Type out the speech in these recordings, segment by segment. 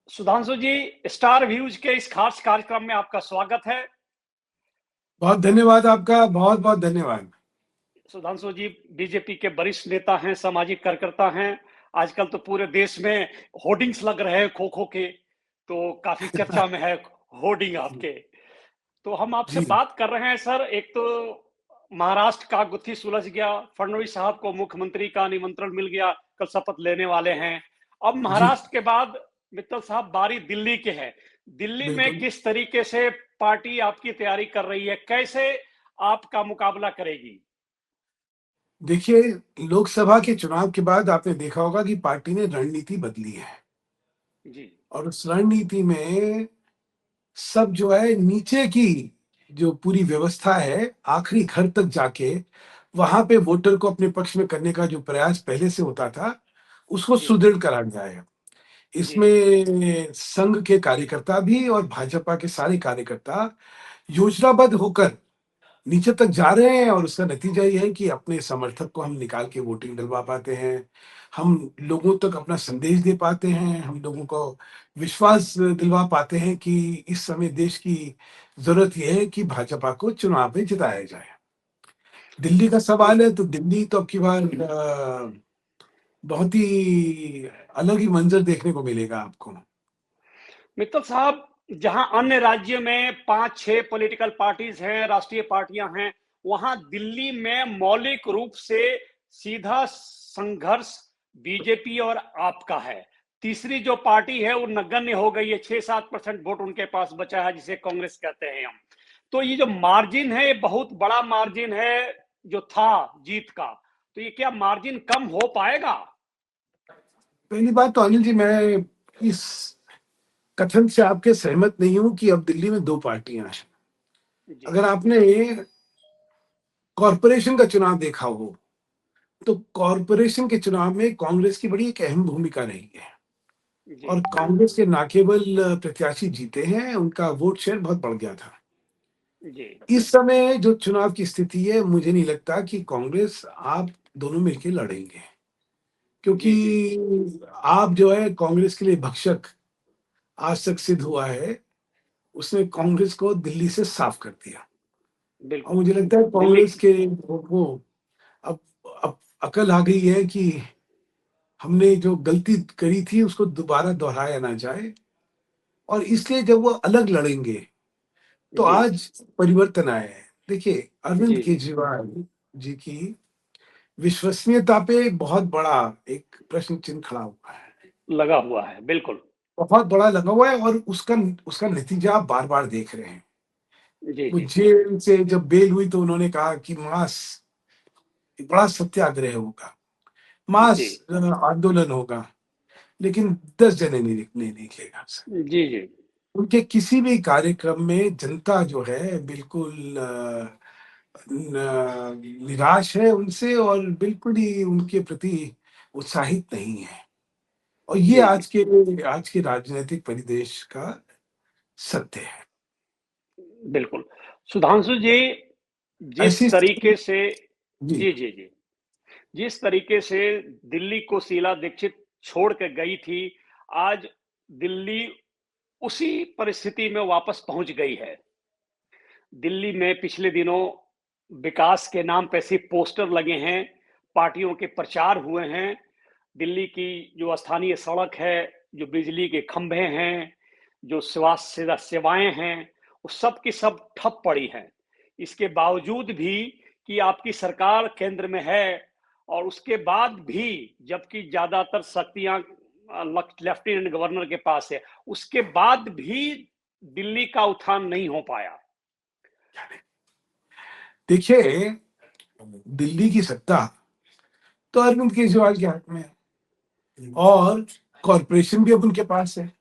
सुधांशु जी, star views के इस खास कार्यक्रम में आपका स्वागत है। बहुत धन्यवाद आपका, बहुत बहुत धन्यवाद। सुधांशु जी बीजेपी के वरिष्ठ नेता हैं, सामाजिक कार्यकर्ता हैं। आजकल तो पूरे देश में होर्डिंग्स लग रहे हैं खो-खो के, तो काफी चर्चा में है होर्डिंग आपके। तो हम आपसे जी बात कर रहे हैं सर। एक तो महाराष्ट्र का गुत्थी सुलझ गया, फडणवीस साहब को मुख्यमंत्री का निमंत्रण मिल गया, कल शपथ लेने वाले हैं। अब जी महाराष्ट्र के बाद मित्तल साहब बारी दिल्ली के है। दिल्ली में बिल्कुल। किस तरीके से पार्टी आपकी तैयारी कर रही है, कैसे आपका मुकाबला करेगी? देखिए, लोकसभा के चुनाव के बाद आपने देखा होगा कि पार्टी ने रणनीति बदली है जी और उस रणनीति में सब जो है नीचे की जो पूरी व्यवस्था है, आखिरी घर तक जाके वहां पे वोटर को अपने पक्ष में करने का जो प्रयास पहले से होता था, उसको जी सुदृढ़ करा गया है। जी जी इसमें संघ के कार्यकर्ता भी और भाजपा के सारे कार्यकर्ता योजनाबद्ध होकर नीचे तक जा रहे हैं और उसका नतीजा ये है कि अपने समर्थक को हम निकाल के वोटिंग डलवा पाते हैं। हम लोगों तक अपना संदेश दे पाते हैं, हम लोगों को विश्वास दिलवा पाते हैं कि इस समय देश की ज़रूरत ये है कि भाजपा को चुनाव में जिताया जाए। दिल्ली का सवाल है तो दिल्ली तो अब की बार बहुत ही अलग ही मंज़र देखने को मिलेगा आपको। मित्तल साहब, जहां अन्य राज्यों में 5-6 पॉलिटिकल पार्टीज हैं, राष्ट्रीय पार्टियां हैं, वहां दिल्ली में मौलिक रूप से सीधा संघर्ष बीजेपी और आपका है। तीसरी जो पार्टी है वो नगण्य हो गई है, 6-7% वोट उनके पास बचा है, जिसे कांग्रेस कहते हैं हम। तो ये जो मार्जिन है, ये बहुत बड़ा मार्जिन है जो था जीत का। तो ये क्या मार्जिन कम हो पाएगा? पहली बात तो अनिल जी, मैं इस कथन से आपके सहमत नहीं हूं कि अब दिल्ली में 2 पार्टियां हैं। जी अगर आपने कॉरपोरेशन का चुनाव देखा हो, तो कॉरपोरेशन के चुनाव में कांग्रेस की बड़ी एक अहम भूमिका रही है जी और कांग्रेस के ना केवल प्रत्याशी जीते हैं, उनका वोट शेयर बहुत बढ़ गया था। जी इस समय जो चुनाव की स्थिति है, मुझे नहीं लगता कि कांग्रेस आप दोनों मिलके लड़ेंगे, जी जी क्योंकि आप जो है कांग्रेस के लिए भक्षक आज तक सिद्ध हुआ है। उसने कांग्रेस को दिल्ली से साफ कर दिया और बिल्कुल। मुझे लगता है दिल्ली कांग्रेस के वो अब अब अकल आ गई है कि हमने जो गलती करी थी उसको दोबारा दोहराया ना जाए और इसलिए जब वो अलग लड़ेंगे तो जी आज परिवर्तन आया है। देखिए, अरविंद जी जी केजरीवाल जी की विश्वसनीयता पे बहुत बड़ा एक प्रश्न चिन्ह खड़ा हुआ है, लगा हुआ है, बिल्कुल। बहुत बड़ा लगा हुआ है और उसका उसका नतीजा आप बार बार देख रहे हैं। जी वो जी जेल से जब बेल हुई तो उन्होंने कहा कि मास बड़ा सत्याग्रह होगा, मास जी आंदोलन होगा, लेकिन 10 जने नहीं निकलेगा। जी जी उनके किसी भी कार्यक्रम में जनता जो है बिल्कुल निराश है उनसे और बिल्कुल ही उनके प्रति उत्साहित नहीं है और ये जी जी आज के राजनीतिक परिवेश का सत्य है। बिल्कुल। सुधांशु जी, जिस ऐसी स्थिति तरीके से जी जी जी जी जिस तरीके से दिल्ली को शीला दीक्षित छोड़ के गई थी, आज दिल्ली उसी परिस्थिति में वापस पहुंच गई है। दिल्ली में पिछले दिनों विकास के नाम पे सिर्फ पोस्टर लगे हैं, पार्टियों के प्रचार हुए हैं। दिल्ली की जो स्थानीय सड़क है, जो बिजली के खंभे हैं, जो स्वास्थ्य सेवाएं हैं, वो सब की सब ठप पड़ी हैं। इसके बावजूद भी कि आपकी सरकार केंद्र में है और उसके बाद भी जबकि ज्यादातर शक्तियां लेफ्टिनेंट गवर्नर के पास है, उसके बाद भी दिल्ली का उत्थान नहीं हो पाया। देखिए, दिल्ली की सत्ता तो अरविंद केजरीवाल के हाथ में है और कॉरपोरेशन भी अब उनके पास है।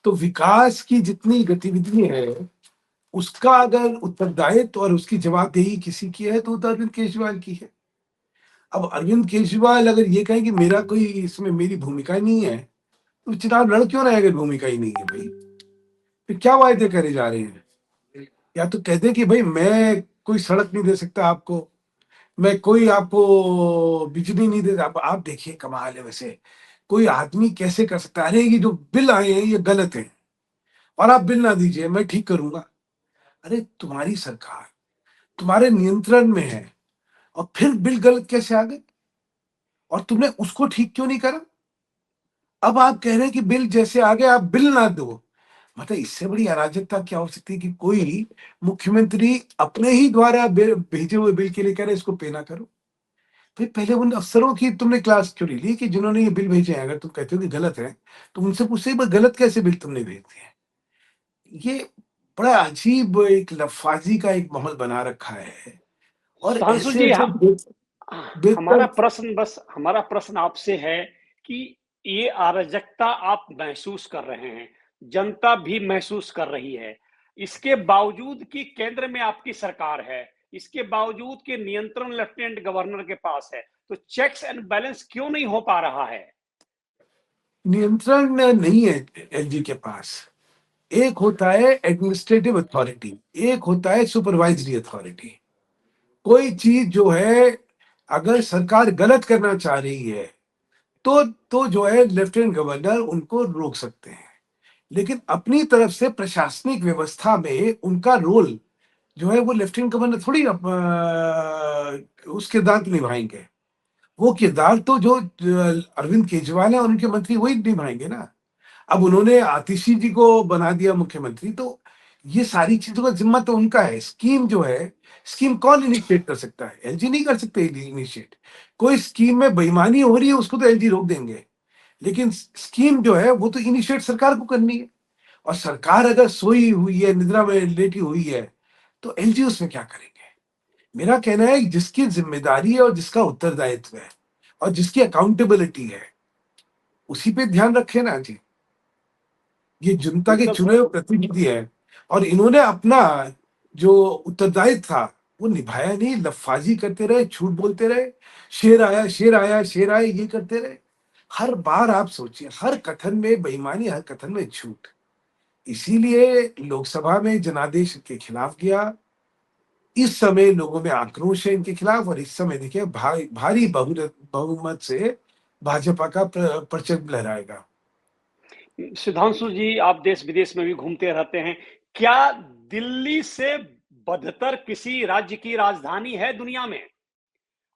तो विकास की जितनी गतिविधि है उसका अगर उत्तरदायित्व और उसकी जवाबदेही किसी की है तो अरविंद केजरीवाल की है। अब अरविंद केजरीवाल अगर ये कहें कि मेरा कोई इसमें मेरी भूमिका नहीं है, तो चुनाव लड़ क्यों रहे अगर भूमिका ही नहीं है भाई? फिर क्या वायदे करे जा रहे हैं? या तो कहते हैं कि भाई मैं कोई सड़क नहीं दे सकता आपको, मैं कोई आपको बिजली नहीं दे। आप देखिए, कमाल है वैसे। कोई आदमी कैसे कर सकता है, अरे ये जो बिल आए हैं ये गलत है और आप बिल ना दीजिए, मैं ठीक करूंगा। अरे तुम्हारी सरकार तुम्हारे नियंत्रण में है और फिर बिल गलत कैसे आ गए, और तुमने उसको ठीक क्यों नहीं करा? अब आप कह रहे हैं कि बिल जैसे आ गए आप बिल ना दो। मतलब इससे बड़ी अराजकता क्या हो सकती है कि कोई मुख्यमंत्री अपने ही द्वारा भेजे हुए बिल के लिए कह रहे इसको पे ना करो। भाई पहले उन अफसरों की तुमने क्लास क्यों नहीं ली कि जिन्होंने ये बिल भेजे हैं, अगर तुम कहते हो कि गलत है तो उनसे पूछे गलत कैसे बिल तुमने भेज दिए। ये बड़ा अजीब एक लफाजी का एक माहौल बना रखा है, और सुधांशु ऐसे जी, ऐसे हमारा बेहतर। प्रश्न आपसे है कि ये अराजकता आप महसूस कर रहे हैं, जनता भी महसूस कर रही है। इसके बावजूद कि केंद्र में आपकी सरकार है, इसके बावजूद कि नियंत्रण लेफ्टिनेंट गवर्नर के पास है, तो चेक्स एंड बैलेंस क्यों नहीं हो पा रहा है? नियंत्रण नहीं है एलजी के पास। एक होता है एडमिनिस्ट्रेटिव अथॉरिटी, एक होता है सुपरवाइजरी अथॉरिटी। कोई चीज जो है अगर सरकार गलत करना चाह रही है तो जो है लेफ्टिनेंट गवर्नर उनको रोक सकते हैं, लेकिन अपनी तरफ से प्रशासनिक व्यवस्था में उनका रोल जो है वो लेफ्टिनेंट गवर्नर थोड़ी उस किरदार को निभाएंगे। वो किरदार तो जो अरविंद केजरीवाल है और उनके मंत्री वही निभाएंगे ना। अब उन्होंने आतिशी जी को बना दिया मुख्यमंत्री, तो ये सारी चीजों का जिम्मा तो उनका है। स्कीम जो है, स्कीम कौन इनिशिएट कर सकता है? एलजी नहीं कर सकते इनिशिएट। कोई स्कीम में बेईमानी हो रही है उसको तो एलजी रोक देंगे, लेकिन स्कीम जो है वो तो इनिशिएट सरकार को करनी है। और सरकार अगर सोई हुई है, निद्रा में लेटी हुई है, तो एलजी उसमें क्या करेंगे? मेरा कहना है जिसकी जिम्मेदारी है और जिसका उत्तरदायित्व है और जिसकी अकाउंटेबिलिटी है उसी पे ध्यान रखे ना जी। ये जनता के बिल्कुल चुने हुए प्रतिनिधि है और इन्होंने अपना जो उत्तरदायित्व था वो निभाया नहीं, लफाजी करते रहे, झूठ बोलते रहे, शेर आया शेर आया शेर आया ये करते रहे। हर बार आप सोचिए, हर कथन में बेईमानी, हर कथन में झूठ। इसीलिए लोकसभा में जनादेश के खिलाफ गया। इस समय लोगों में आक्रोश है इनके खिलाफ, और इस समय देखिए भारी बहुमत से भाजपा का परचम लहराएगा। सुधांशु जी, आप देश विदेश में भी घूमते रहते हैं, क्या दिल्ली से बदतर किसी राज्य की राजधानी है दुनिया में?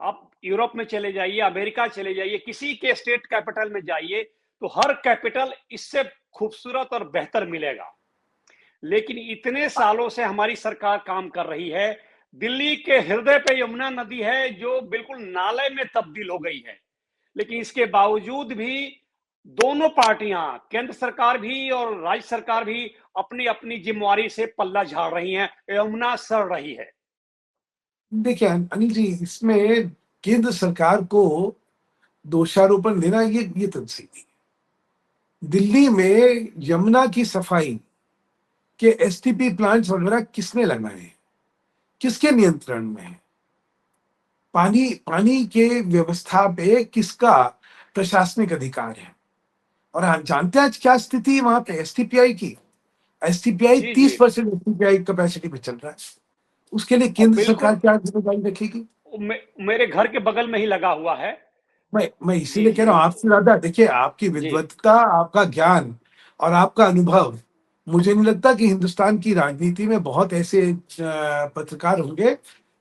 आप यूरोप में चले जाइए, अमेरिका चले जाइए, किसी के स्टेट कैपिटल में जाइए, तो हर कैपिटल इससे खूबसूरत और बेहतर मिलेगा। लेकिन इतने सालों से हमारी सरकार काम कर रही है, दिल्ली के हृदय पे यमुना नदी है जो बिल्कुल नाले में तब्दील हो गई है। लेकिन इसके बावजूद भी दोनों पार्टियां, केंद्र सरकार भी और राज्य सरकार भी, अपनी अपनी जिम्मेवारी से पल्ला झाड़ रही हैं, यमुना सड़ रही है। देखिए अनिल जी, इसमें केंद्र सरकार को दोषारोपण देना ये तो सही नहीं। दिल्ली में यमुना की सफाई के एसटीपी प्लांट्स वगैरह किसने लगाए हैं? किसके नियंत्रण में है? पानी पानी के व्यवस्था पे किसका प्रशासनिक अधिकार है? और आप जानते हैं आज क्या स्थिति है वहां पे एसटीपीआई की? एसटीपीआई जी जी। 30% एसटीपीआई कैपेसिटी पे चल रहा है। उसके लिए और केंद्र बिल्कुल, सरकार क्या जिम्मेदारी रखेगी? मेरे घर के बगल में ही लगा हुआ है। मैं जी इसीलिए कह जी रहा हूँ आपसे ज्यादा देखिए आपकी जी। विद्वत्ता, आपका ज्ञान और आपका अनुभव, मुझे नहीं लगता कि हिंदुस्तान की राजनीति में बहुत ऐसे पत्रकार होंगे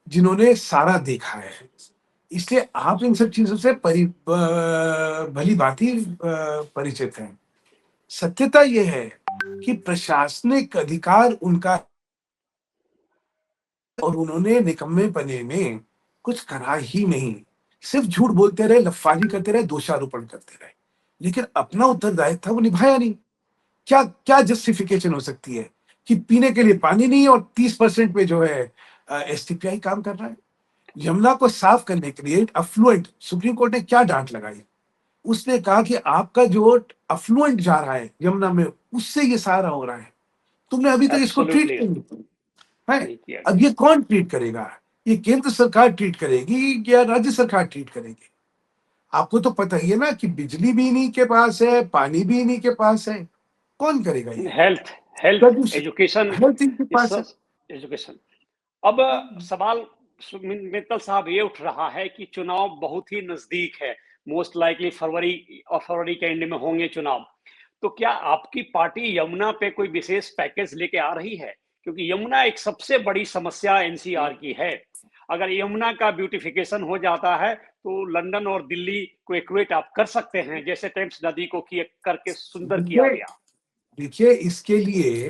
जिन्होंने सारा देखा है। इसलिए आप इन सब चीजों से भली भांति परिचित हैं। सत्यता यह है कि प्रशासनिक अधिकार उनका, और उन्होंने निकम्मेपने में कुछ करा ही नहीं। सिर्फ झूठ बोलते रहे, लफाजी करते रहे, दोषारोपण करते रहे, लेकिन अपना उत्तरदायित्व था वो निभाया नहीं। क्या क्या जस्टिफिकेशन हो सकती है कि पीने के लिए पानी नहीं और 30% पे जो है एसटीपीआई काम कर रहा है? यमुना को साफ करने के लिए अफ्लुएंट, सुप्रीम कोर्ट ने क्या डांट लगाई? उसने कहा कि आपका जो अफ्लुएंट जा रहा है यमुना में उससे ये सारा हो रहा है, तुमने अभी तक इसको ट्रीट एब्सोल्युटली क्यों नहीं किया है? नहीं किया अब गया। ये कौन ट्रीट करेगा? ये केंद्र सरकार ट्रीट करेगी या राज्य सरकार ट्रीट करेगी? आपको तो पता ही है ना कि बिजली भी इन्हीं के पास है, पानी भी इन्हीं के पास है। कौन करेगा ये? हेल्थ हेल्थ प्रदूषण, एजुकेशन, हेल्थ इनके इस पास है। एजुकेशन। अब सवाल मित्तल साहब ये उठ रहा है कि चुनाव बहुत ही नजदीक है, मोस्ट लाइकली फरवरी के एंड में होंगे चुनाव। तो क्या आपकी पार्टी यमुना पे कोई विशेष पैकेज लेके आ रही है? क्योंकि यमुना एक सबसे बड़ी समस्या एनसीआर की है। अगर यमुना का ब्यूटिफिकेशन हो जाता है तो लंदन और दिल्ली को इक्वेट आप कर सकते हैं, जैसे टेम्स नदी को करके सुंदर किया देखिए गया। देखिए, इसके लिए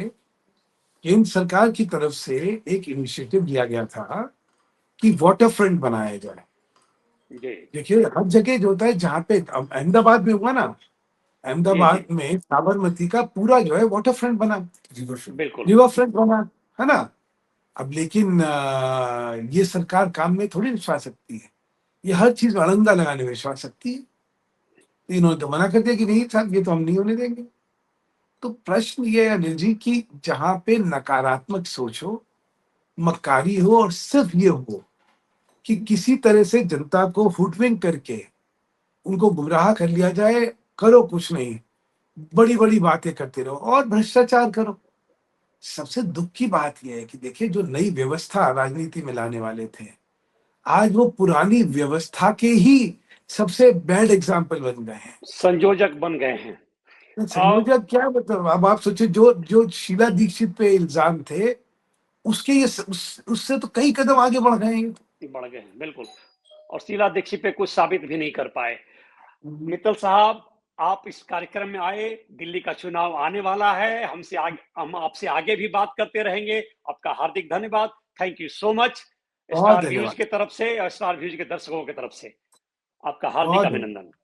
केंद्र सरकार की तरफ से एक इनिशिएटिव लिया गया था कि वाटर फ्रंट बनाया जाए। जी देखिए, हर जगह जो होता है, जहाँ पे अब अहमदाबाद में हुआ ना, जी जी, अहमदाबाद में साबरमती का पूरा जो है वाटर फ्रंट बना, बिल्कुल रिवर फ्रंट बना, है ना। अब लेकिन ये सरकार काम में थोड़ी विश्वास रखती है, ये हर चीज में अड़ंगा लगाने में विश्वास रखती है। तो इन्होंने तो मना कर दिया कि नहीं साहब, ये तो हम नहीं होने देंगे। तो प्रश्न ये है अनिल जी कि जहां पे नकारात्मक सोच हो, मक्कारी हो, और सिर्फ ये हो कि किसी तरह से जनता को हुडविंक करके उनको गुमराह कर लिया जाए, करो कुछ नहीं, बड़ी बड़ी बातें करते रहो और भ्रष्टाचार करो। सबसे दुख की बात यह है कि देखिए, जो नई व्यवस्था राजनीति में लाने वाले थे, आज वो पुरानी व्यवस्था के ही सबसे बैड एग्जाम्पल बन गए हैं। संयोजक बन गए हैं। अब संयोजक क्या मतलब, अब आप सोचिए, जो जो शीला दीक्षित पे इल्जाम थे, उसके ये उससे तो कई कदम आगे बढ़ गए हैं। बढ़ गए हैं बिल्कुल, और शीला दीक्षित पे कुछ साबित भी नहीं कर पाए। मित्तल साहब, आप इस कार्यक्रम में आए, दिल्ली का चुनाव आने वाला है, हम आपसे आगे भी बात करते रहेंगे। आपका हार्दिक धन्यवाद। Thank you so much. बहुत स्टार व्यूज धन्यवाद। की तरफ से और स्टार व्यूज के दर्शकों की तरफ से आपका हार्दिक बहुत धन्यवाद। अभिनंदन।